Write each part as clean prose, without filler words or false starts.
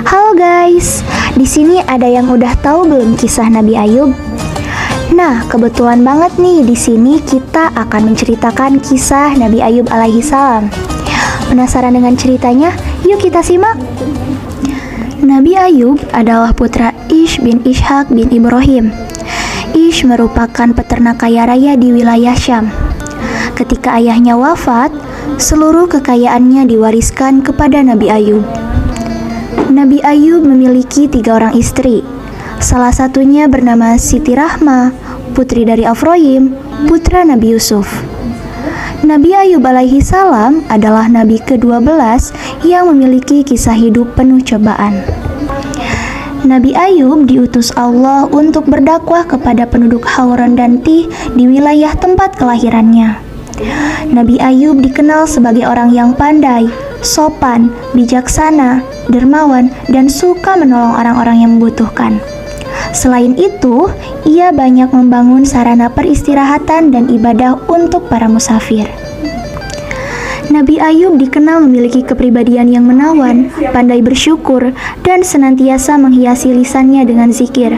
Halo guys, di sini ada yang udah tahu belum kisah Nabi Ayub? Nah, kebetulan banget nih di sini kita akan menceritakan kisah Nabi Ayub alaihi salam. Penasaran dengan ceritanya? Yuk kita simak. Nabi Ayub adalah putra Ish bin Ishak bin Ibrahim. Ish merupakan peternak kaya raya di wilayah Syam. Ketika ayahnya wafat, seluruh kekayaannya diwariskan kepada Nabi Ayub. Nabi Ayub memiliki 3 orang istri. Salah satunya bernama Siti Rahma, putri dari Afroyim, putra Nabi Yusuf. Nabi Ayub alaihi salam adalah nabi ke-12 yang memiliki kisah hidup penuh cobaan. Nabi Ayub diutus Allah untuk berdakwah kepada penduduk Hauran dan Tih di wilayah tempat kelahirannya. Nabi Ayub dikenal sebagai orang yang pandai, sopan, bijaksana, dermawan, dan suka menolong orang-orang yang membutuhkan. Selain itu, ia banyak membangun sarana peristirahatan dan ibadah untuk para musafir. Nabi Ayub dikenal memiliki kepribadian yang menawan, pandai bersyukur, dan senantiasa menghiasi lisannya dengan zikir.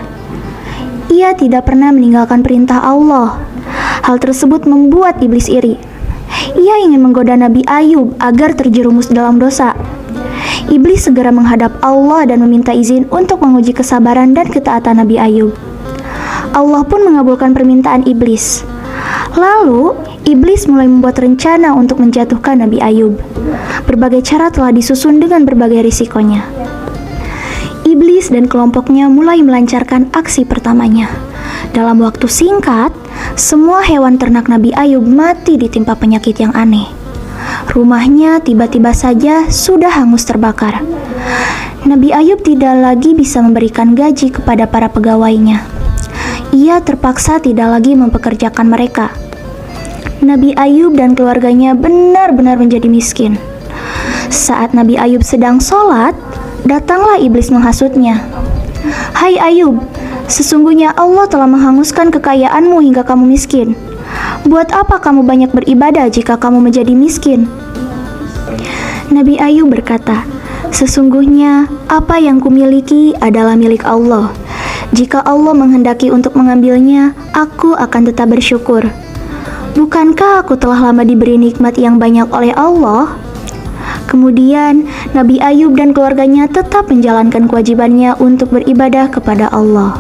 Ia tidak pernah meninggalkan perintah Allah. Hal tersebut membuat iblis iri. Ia ingin menggoda Nabi Ayub agar terjerumus dalam dosa. Iblis segera menghadap Allah dan meminta izin untuk menguji kesabaran dan ketaatan Nabi Ayub. Allah pun mengabulkan permintaan iblis. Lalu, iblis mulai membuat rencana untuk menjatuhkan Nabi Ayub. Berbagai cara telah disusun dengan berbagai risikonya. Iblis dan kelompoknya mulai melancarkan aksi pertamanya. Dalam waktu singkat, semua hewan ternak Nabi Ayub mati ditimpa penyakit yang aneh. Rumahnya tiba-tiba saja sudah hangus terbakar. Nabi Ayub tidak lagi bisa memberikan gaji kepada para pegawainya. Ia terpaksa tidak lagi mempekerjakan mereka. Nabi Ayub dan keluarganya benar-benar menjadi miskin. Saat Nabi Ayub sedang sholat, datanglah iblis menghasutnya. "Hai Ayub, sesungguhnya Allah telah menghanguskan kekayaanmu hingga kamu miskin. Buat apa kamu banyak beribadah jika kamu menjadi miskin?" Nabi Ayub berkata, "Sesungguhnya apa yang kumiliki adalah milik Allah. Jika Allah menghendaki untuk mengambilnya, aku akan tetap bersyukur. Bukankah aku telah lama diberi nikmat yang banyak oleh Allah?" Kemudian, Nabi Ayub dan keluarganya tetap menjalankan kewajibannya untuk beribadah kepada Allah.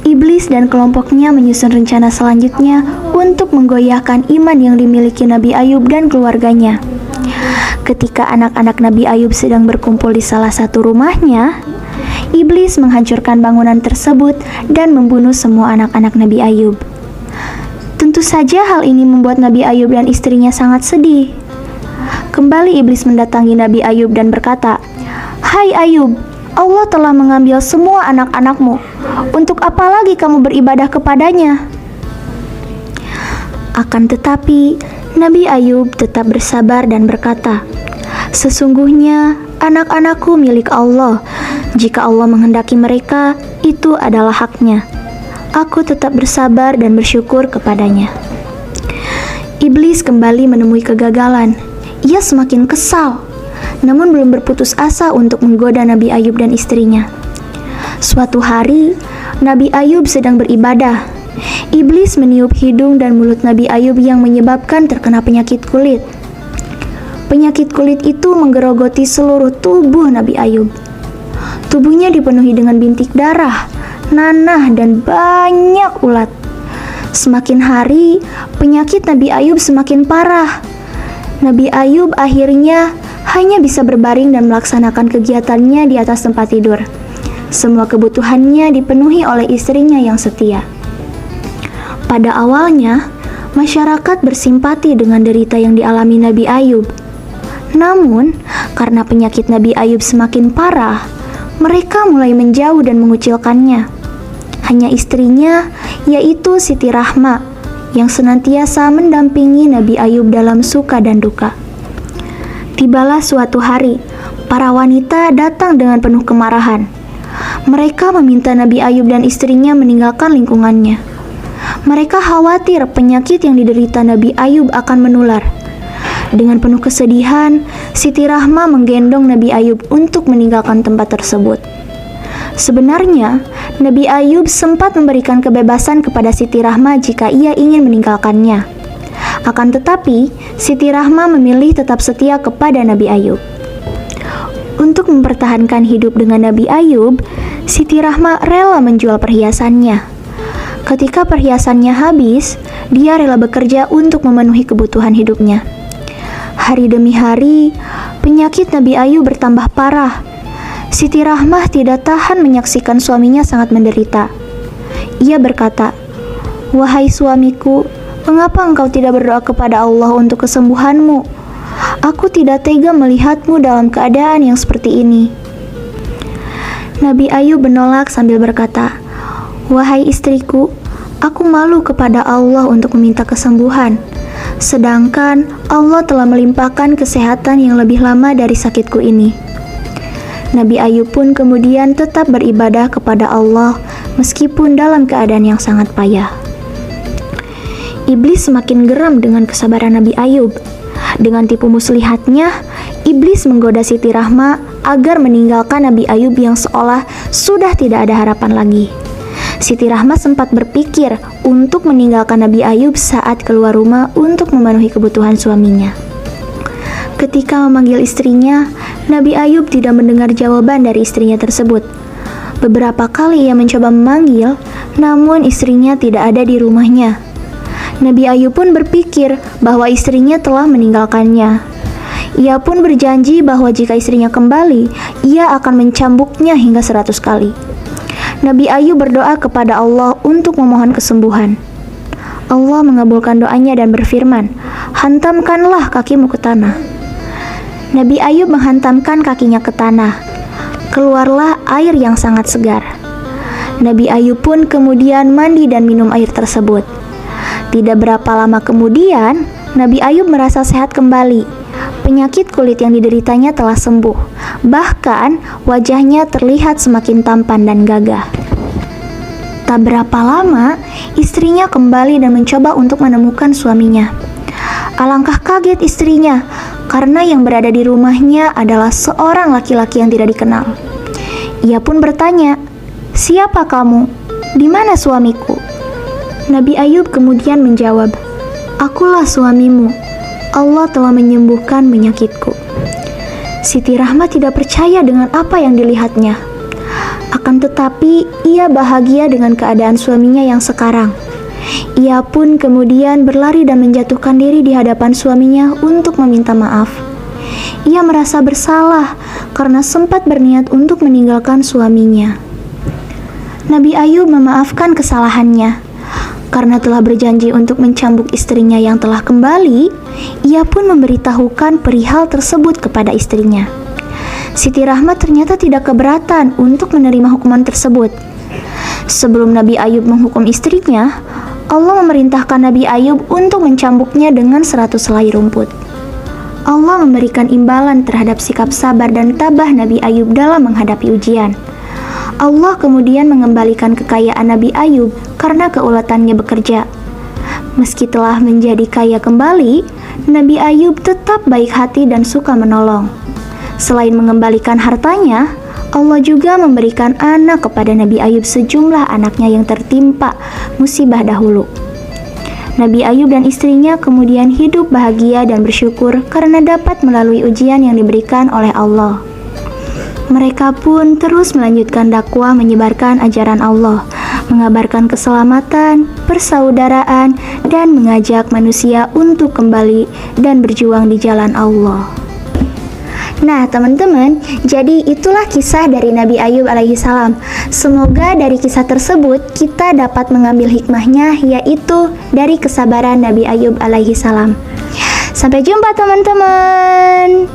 Iblis dan kelompoknya menyusun rencana selanjutnya untuk menggoyahkan iman yang dimiliki Nabi Ayub dan keluarganya. Ketika anak-anak Nabi Ayub sedang berkumpul di salah satu rumahnya, iblis menghancurkan bangunan tersebut dan membunuh semua anak-anak Nabi Ayub. Tentu saja hal ini membuat Nabi Ayub dan istrinya sangat sedih. Kembali iblis mendatangi Nabi Ayub dan berkata, "Hai Ayub, Allah telah mengambil semua anak-anakmu. Untuk apa lagi kamu beribadah kepadanya?" Akan tetapi, Nabi Ayub tetap bersabar dan berkata, "Sesungguhnya anak-anakku milik Allah. Jika Allah menghendaki mereka, itu adalah haknya. Aku tetap bersabar dan bersyukur kepadanya." Iblis kembali menemui kegagalan. Ia semakin kesal, namun belum berputus asa untuk menggoda Nabi Ayub dan istrinya. Suatu hari, Nabi Ayub sedang beribadah. Iblis meniup hidung dan mulut Nabi Ayub yang menyebabkan terkena penyakit kulit. Penyakit kulit itu menggerogoti seluruh tubuh Nabi Ayub. Tubuhnya dipenuhi dengan bintik darah, nanah, dan banyak ulat. Semakin hari, penyakit Nabi Ayub semakin parah. Nabi Ayub akhirnya hanya bisa berbaring dan melaksanakan kegiatannya di atas tempat tidur. Semua kebutuhannya dipenuhi oleh istrinya yang setia. Pada awalnya, masyarakat bersimpati dengan derita yang dialami Nabi Ayub. Namun, karena penyakit Nabi Ayub semakin parah, mereka mulai menjauh dan mengucilkannya. Hanya istrinya, yaitu Siti Rahma, yang senantiasa mendampingi Nabi Ayub dalam suka dan duka. Tibalah suatu hari, para wanita datang dengan penuh kemarahan. Mereka meminta Nabi Ayub dan istrinya meninggalkan lingkungannya. Mereka khawatir penyakit yang diderita Nabi Ayub akan menular. Dengan penuh kesedihan, Siti Rahma menggendong Nabi Ayub untuk meninggalkan tempat tersebut. Sebenarnya, Nabi Ayub sempat memberikan kebebasan kepada Siti Rahma jika ia ingin meninggalkannya. Akan tetapi, Siti Rahma memilih tetap setia kepada Nabi Ayub. Untuk mempertahankan hidup dengan Nabi Ayub, Siti Rahma rela menjual perhiasannya. Ketika perhiasannya habis, dia rela bekerja untuk memenuhi kebutuhan hidupnya. Hari demi hari, penyakit Nabi Ayub bertambah parah. Siti Rahmah tidak tahan menyaksikan suaminya sangat menderita. Ia berkata, "Wahai suamiku, mengapa engkau tidak berdoa kepada Allah untuk kesembuhanmu? Aku tidak tega melihatmu dalam keadaan yang seperti ini." Nabi Ayub menolak sambil berkata, "Wahai istriku, aku malu kepada Allah untuk meminta kesembuhan. Sedangkan Allah telah melimpahkan kesehatan yang lebih lama dari sakitku ini." Nabi Ayub pun kemudian tetap beribadah kepada Allah meskipun dalam keadaan yang sangat payah. Iblis semakin geram dengan kesabaran Nabi Ayub. Dengan tipu muslihatnya, iblis menggoda Siti Rahma agar meninggalkan Nabi Ayub yang seolah sudah tidak ada harapan lagi. Siti Rahma sempat berpikir untuk meninggalkan Nabi Ayub saat keluar rumah untuk memenuhi kebutuhan suaminya. Ketika memanggil istrinya, Nabi Ayub tidak mendengar jawaban dari istrinya tersebut. Beberapa kali ia mencoba memanggil, namun istrinya tidak ada di rumahnya. Nabi Ayub pun berpikir bahwa istrinya telah meninggalkannya. Ia pun berjanji bahwa jika istrinya kembali, ia akan mencambuknya hingga 100 kali. Nabi Ayub berdoa kepada Allah untuk memohon kesembuhan. Allah mengabulkan doanya dan berfirman, "Hantamkanlah kakimu ke tanah." Nabi Ayub menghantamkan kakinya ke tanah. Keluarlah air yang sangat segar. Nabi Ayub pun kemudian mandi dan minum air tersebut. Tidak berapa lama kemudian, Nabi Ayub merasa sehat kembali. Penyakit kulit yang dideritanya telah sembuh. Bahkan, wajahnya terlihat semakin tampan dan gagah. Tak berapa lama, istrinya kembali dan mencoba untuk menemukan suaminya. Alangkah kaget istrinya, karena yang berada di rumahnya adalah seorang laki-laki yang tidak dikenal. Ia pun bertanya, "Siapa kamu? Di mana suamiku?" Nabi Ayub kemudian menjawab, "Akulah suamimu. Allah telah menyembuhkan penyakitku." Siti Rahma tidak percaya dengan apa yang dilihatnya. Akan tetapi, ia bahagia dengan keadaan suaminya yang sekarang. Ia pun kemudian berlari dan menjatuhkan diri di hadapan suaminya untuk meminta maaf. Ia merasa bersalah karena sempat berniat untuk meninggalkan suaminya. Nabi Ayub memaafkan kesalahannya. Karena telah berjanji untuk mencambuk istrinya yang telah kembali, ia pun memberitahukan perihal tersebut kepada istrinya. Siti Rahma ternyata tidak keberatan untuk menerima hukuman tersebut. Sebelum Nabi Ayub menghukum istrinya, Allah memerintahkan Nabi Ayub untuk mencambuknya dengan 100 helai rumput. Allah memberikan imbalan terhadap sikap sabar dan tabah Nabi Ayub dalam menghadapi ujian. Allah kemudian mengembalikan kekayaan Nabi Ayub karena keuletannya bekerja. Meski telah menjadi kaya kembali, Nabi Ayub tetap baik hati dan suka menolong. Selain mengembalikan hartanya, Allah juga memberikan anak kepada Nabi Ayub sejumlah anaknya yang tertimpa musibah dahulu. Nabi Ayub dan istrinya kemudian hidup bahagia dan bersyukur karena dapat melalui ujian yang diberikan oleh Allah. Mereka pun terus melanjutkan dakwah menyebarkan ajaran Allah, mengabarkan keselamatan, persaudaraan, dan mengajak manusia untuk kembali dan berjuang di jalan Allah. Nah teman-teman, jadi itulah kisah dari Nabi Ayub alaihi salam. Semoga dari kisah tersebut kita dapat mengambil hikmahnya, yaitu dari kesabaran Nabi Ayub alaihi salam. Sampai jumpa teman-teman.